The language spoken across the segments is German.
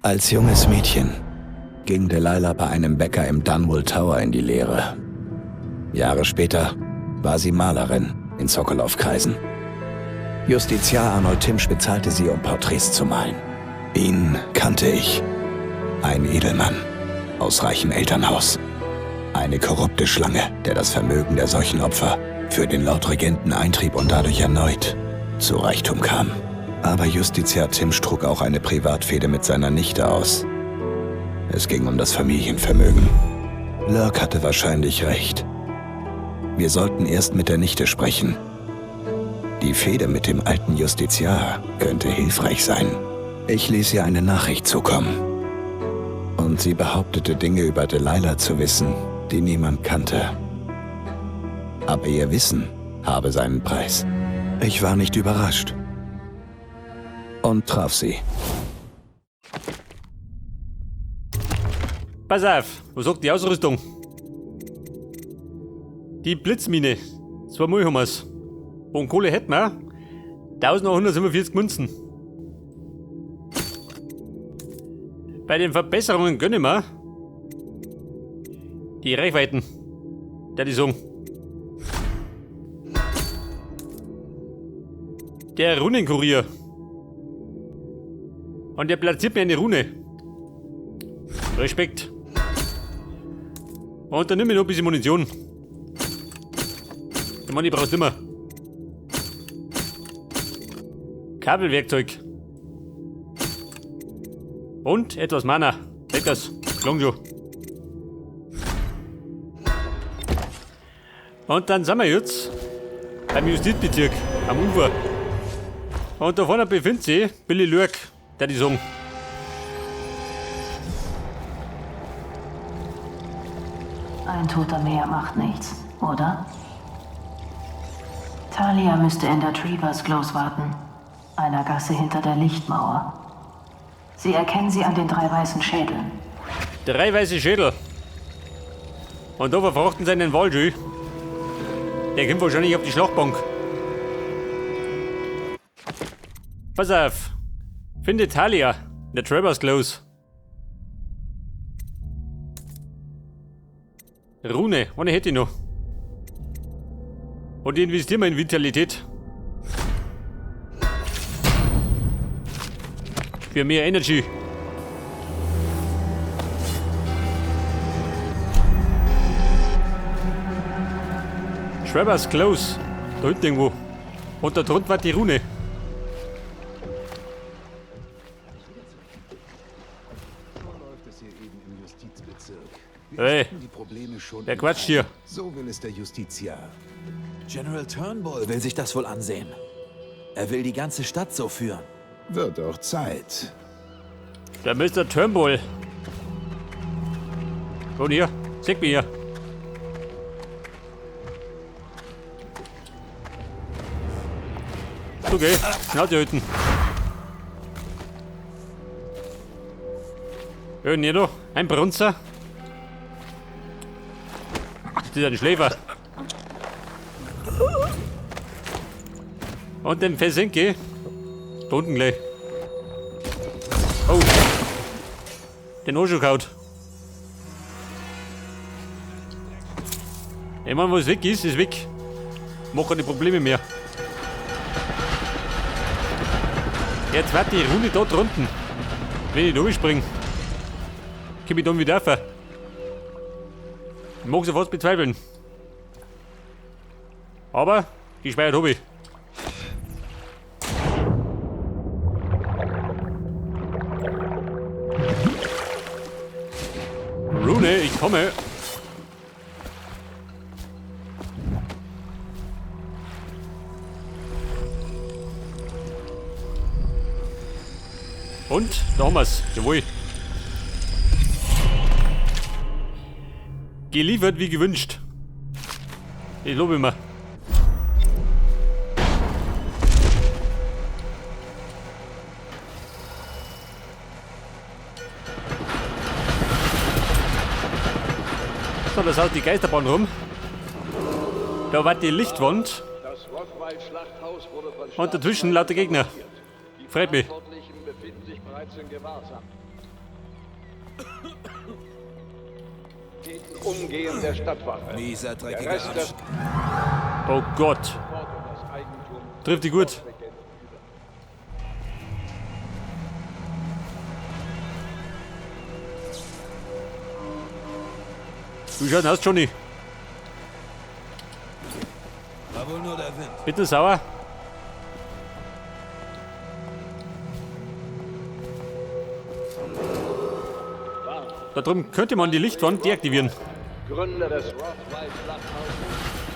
Als junges Mädchen ging Delilah bei einem Bäcker im Dunwall Tower in die Lehre. Jahre später war sie Malerin in Sokolow-Kreisen. Justiziar Arnold Timsch bezahlte sie, um Porträts zu malen. Ihn kannte ich. Ein Edelmann aus reichem Elternhaus. Eine korrupte Schlange, der das Vermögen der Seuchenopfer für den Lordregenten eintrieb und dadurch erneut zu Reichtum kam. Aber Justiziar Timsch trug auch eine Privatfehde mit seiner Nichte aus. Es ging um das Familienvermögen. Lurk hatte wahrscheinlich recht. Wir sollten erst mit der Nichte sprechen. Die Fehde mit dem alten Justiziar könnte hilfreich sein. Ich ließ ihr eine Nachricht zukommen. Und sie behauptete Dinge über Delilah zu wissen, die niemand kannte. Aber ihr Wissen habe seinen Preis. Ich war nicht überrascht. Und traf sie. Pass auf, was sagt die Ausrüstung? Die Blitzmine, 2 Mal haben wir's. Und Kohle hätten wir 1147 Münzen. Bei den Verbesserungen gönnen wir die Reichweiten, der die sagen. Der Runenkurier. Und der platziert mir eine Rune. Respekt. Und dann nimm ich noch ein bisschen Munition. Der Mann, ich brauch's immer. Kabelwerkzeug. Und etwas Mana. Weg das. Lang schon. Und dann sind wir jetzt beim Justizbezirk am Ufer. Und da vorne befindet sich Billy Lurk, der die sagen. Ein Toter mehr macht nichts, oder? Talia müsste in der Treevers Close warten, einer Gasse hinter der Lichtmauer. Sie erkennen sie an den 3 weißen Schädeln. 3 weiße Schädel. Und da verfrachten sie einen Waldschuh. Der kommt wahrscheinlich auf die Schlachtbank. Pass auf. Finde Talia in der Treevers Close. Rune, eine hätte ich noch. Und die investieren wir in Vitalität. Für mehr Energy. Treevers Close. Da hinten irgendwo. Und da drunter war die Rune. Hey, wer quatscht hier? So will es der Justiziar. General Turnbull will sich das wohl ansehen. Er will die ganze Stadt so führen. Wird auch Zeit. Der Mr. Turnbull. Und hier, zeig mir hier. Okay, Schnauze halten. Und hier noch, ein Bronzer. Das ist ein Schläfer. Und den Versenke. Da unten gleich. Oh. Den Osho kaut. Ich meine, was weg ist, ist weg. Mach keine Probleme mehr. Jetzt wird die Runde da drunten. Wenn ich da durchspringe, komm ich dann wieder rauf. Ich mag sie fast bezweifeln. Aber gespeichert habe ich. Rune, ich komme. Und, da haben wir's. Jawohl. Geliefert wie gewünscht. Ich lobe mir. So, da saut die Geisterbahn rum. Da war die Lichtwand. Und dazwischen lauter Gegner. Freut mich. Umgehen der Stadtwache. Mieser, Der dreckiger Rest des Arsch. Oh Gott. das Eigentum Trifft die gut. Wie schaut denn aus, Johnny? War wohl nur der Wind. Bitte sauer. Da drüben könnte man die Lichtwand deaktivieren. Gründer des Rothwell-Schlachthauses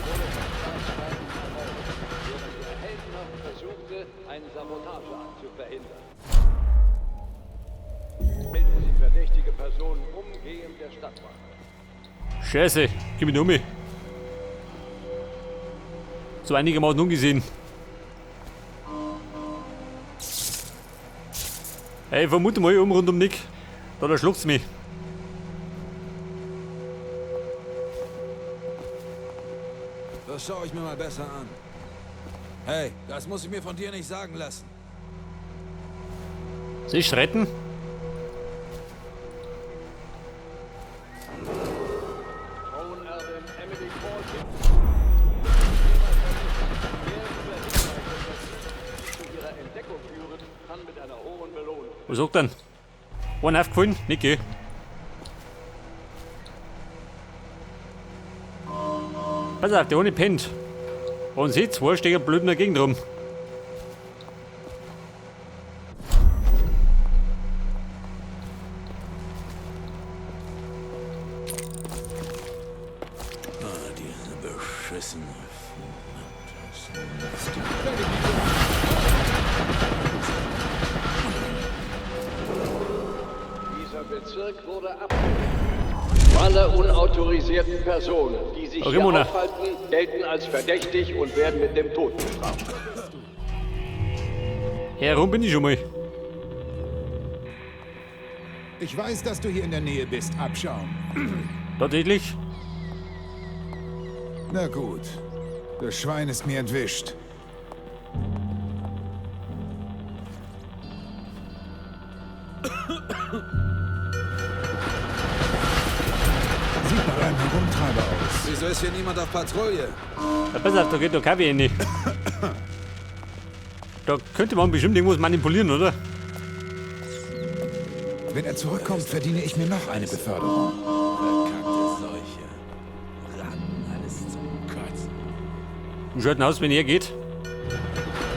wurde von Staatsfeinden ermordet, während er heldenhaft versuchte, einen Sabotageakt zu verhindern. Melden Sie verdächtige Personen umgehend der Stadtwache. Scheiße, gib mich um. So einigermaßen ungesehen. Hey, vermute mal rund um Nick. Da schluckt's mich. Das schaue ich mir mal besser an. Hey, das muss ich mir von dir nicht sagen lassen. Sich retten? Thronerbin Emily Baldwin zu ihrer Entdeckung führen, kann mit einer hohen Belohnung. Was sagt denn? One aufgefallen? Niki. Pass auf, der ohne pennt. Und sie zwei stehen blöd in der Gegend rum. Diese beschissene... Dieser Bezirk wurde abgedeckt. Alle unautorisierten Personen, die sich Okay, hier Mona. aufhalten, gelten als verdächtig und werden mit dem Tod bestraft. Herum bin ich schon mal. Ich weiß, dass du hier in der Nähe bist, Abschaum. Tatsächlich. Na gut. Das Schwein ist mir entwischt. Sieht nach einem Herumtreiber aus. Wieso ist hier niemand auf Patrouille? Ja, pass auf, da geht doch Kaffee rein. Da könnte man bestimmt irgendwas manipulieren, oder? Wenn er zurückkommt, verdiene ich mir noch eine Beförderung. Verkackte Seuche. Ratten, alles zum Kotzen. Wie schaut denn aus, wenn er geht?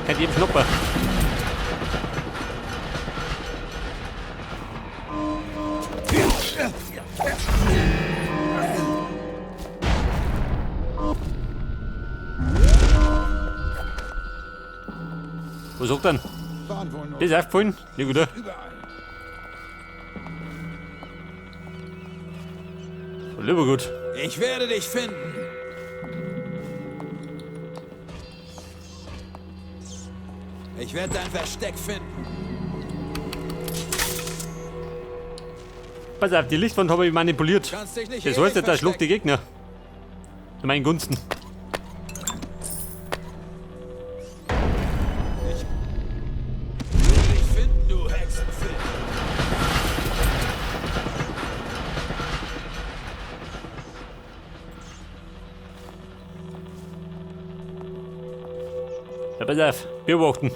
Kennt jeden Schnopper. Was sagt denn? Waren wohl nur Das ist aufgefallen? Ja, gut. überall. Lieber gut. Ich werde dich finden. Ich werde dein Versteck finden. Pass auf, die Lichtwand habe ich manipuliert. Kannst dich nicht Das ewig heißt, da schluckt die verstecken. Gegner. Zu meinen Gunsten. Ich will dich finden, du Hexenfisch. Ja, pass auf. Beobachten.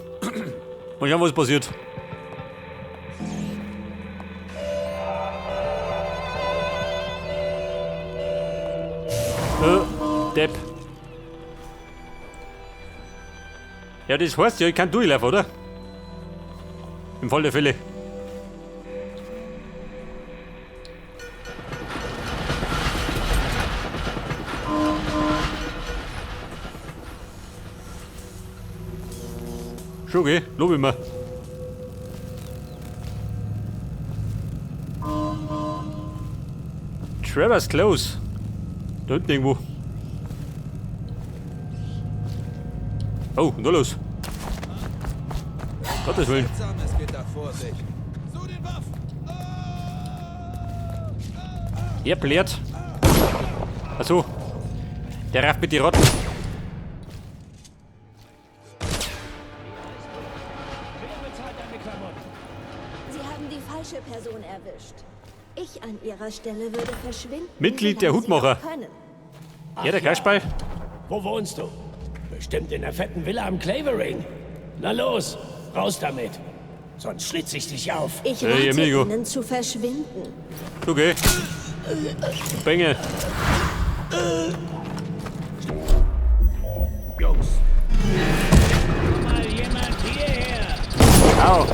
Mal schauen, was passiert. Depp. Ja, das heißt ja, ich kann durchlaufen, oder? Im Fall der Fälle. Schon, gell? Lob ich mir. Trevor's Close. Da hinten irgendwo. Oh, da los. Gottes Willen. Es geht da vor sich. Zu den Waffen. Er blärt. Achso. Der rafft mit die Rotten. Sie haben die falsche Person erwischt. Ich an ihrer Stelle würde verschwinden. Mitglied der solange sie Hutmacher. noch können. Ja, der Kasperl. Wo wohnst du? Bestimmt in der fetten Villa am Clavering. Na los, raus damit. Sonst schlitze ich dich auf. Ich Hey, rate amigo. ihnen zu verschwinden. Du geh. Bengel. Jungs. Mal jemand hierher. Au.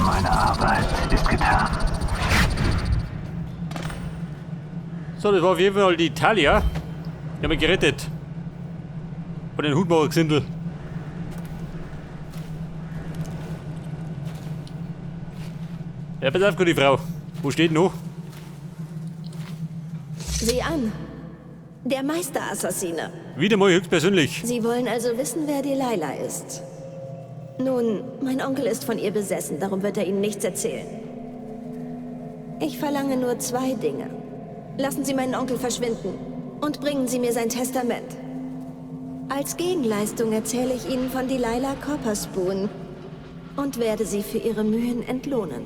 Meine Arbeit ist getan. So, das war auf jeden Fall die Italia. Die haben wir gerettet. Von den Hutmacher-Gesindel. Ja, pass auf, gute Frau. Wo steht noch? Sieh an. Der Meisterassassine. Wieder mal höchstpersönlich. Sie wollen also wissen, wer Delilah ist. Nun, mein Onkel ist von ihr besessen, darum wird er Ihnen nichts erzählen. Ich verlange nur 2 Dinge. Lassen Sie meinen Onkel verschwinden und bringen Sie mir sein Testament. Als Gegenleistung erzähle ich Ihnen von Delilah Copperspoon und werde Sie für Ihre Mühen entlohnen.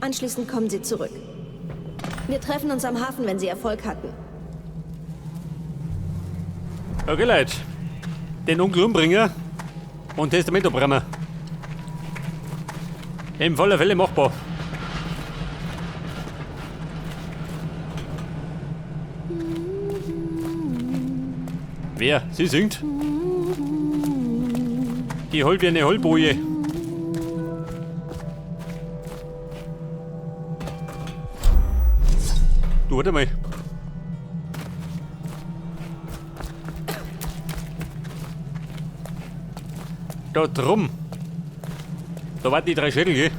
Anschließend kommen Sie zurück. Wir treffen uns am Hafen, wenn Sie Erfolg hatten. Okay, Leute. Den Onkel umbringen und Testament abbrennen. Im Fall der Fälle machbar. Wer? Sie singt? Die holt wie eine Heulboje. Du, warte mal. Da drum. Da warten die 3 Schädel, gell?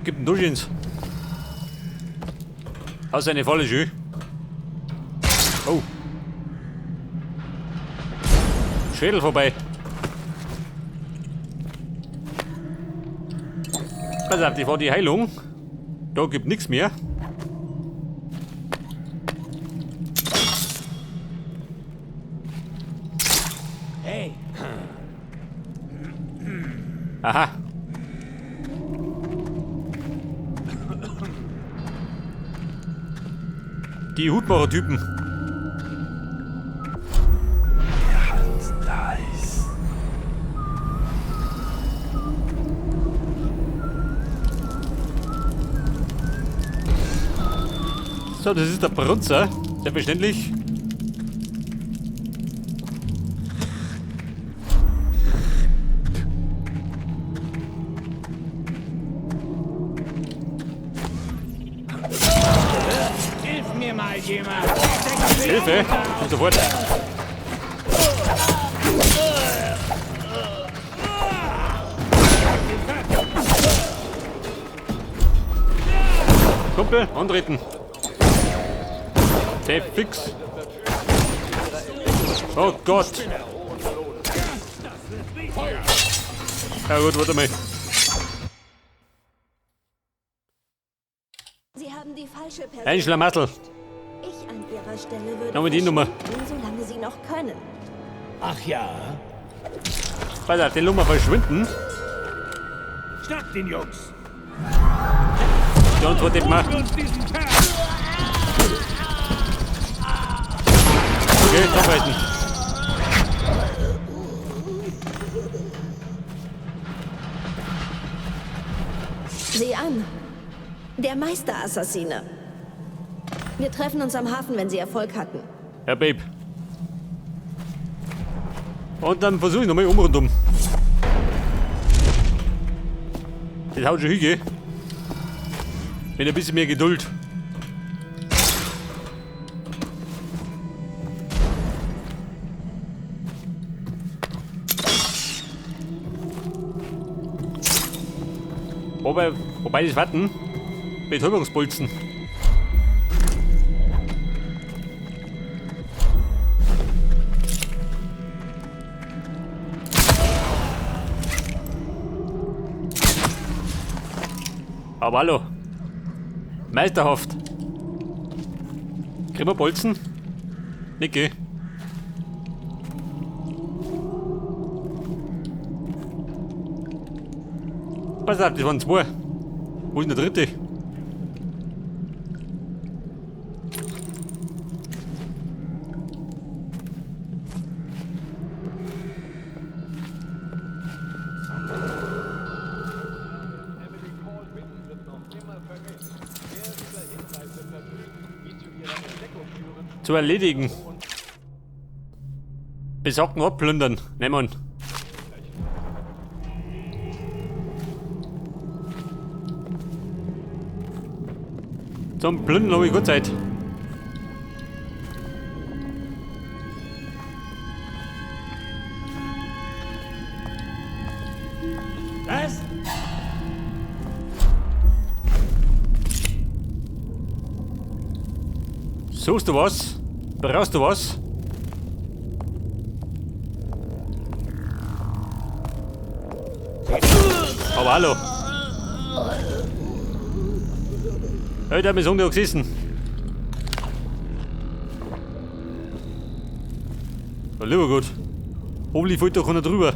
Gib den Duschins. Aus eine Falle schön. Oh. Schädel vorbei. Pass auf, die war die Heilung. Da gibt nichts mehr. Hey, Aha. Die Hutmacher-Typen. So, das ist der Brunzer. Selbstverständlich. hilf mir mal jemand. Hilfe! Und sofort. Kumpel, antreten. Safe fix. Oh Gott. Ja gut, warte mal. Sie haben die falsche Person. Ein Schlamassel. Ich an ihrer Stelle würde Nochmal die Nummer. verschwinden, solange Sie noch können. Ach ja, Pass auf, die Nummer verschwinden. schnapp den Jungs. Die Antwort nicht mal. Uns diesen Kerl. Okay, aufhalten. Sieh an. Der Meisterassassine. Wir treffen uns am Hafen, wenn Sie Erfolg hatten. Ja, Babe. Und dann versuche ich nochmal um und um. Das haut schon hin, mit ein bisschen mehr Geduld. Wobei das Warten Betäubungsbolzen. Aber hallo. Meisterhaft. Kriegen wir Bolzen? Pass auf, das waren 2. Wo ist denn der dritte? Zu erledigen. Besorgen abplündern. Nehmen. Zum Plündern habe ich gut Zeit. Was? Suchst du was? Brauchst du was? Aber hallo. Hey, der hat mich so gesessen. Ja, lieber gut. Hoffentlich fällt doch keiner drüber.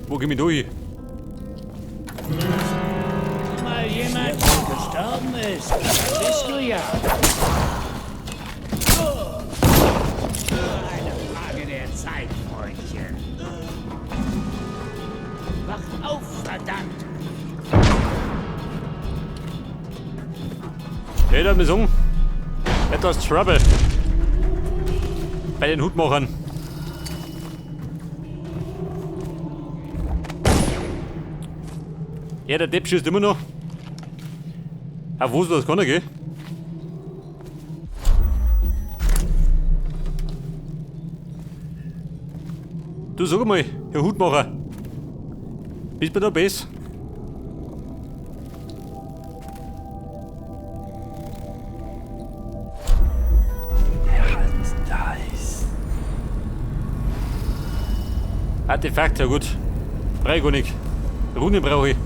Wo geh ich durch? Mal jemand, der gestorben ist. Das bist du ja. Eine Frage der Zeit, Freundchen. Wach auf, verdammt! Hey, der hat mich gesungen. Etwas Trouble. Bei den Hutmachern. Ja, der Depp schießt immer noch. Auf wo soll das kann er gehen? Du sag mal, Herr Hutmacher. Bist du da besser? Artefakt, ja gut. Brauche ich gar nicht. Rune brauche ich.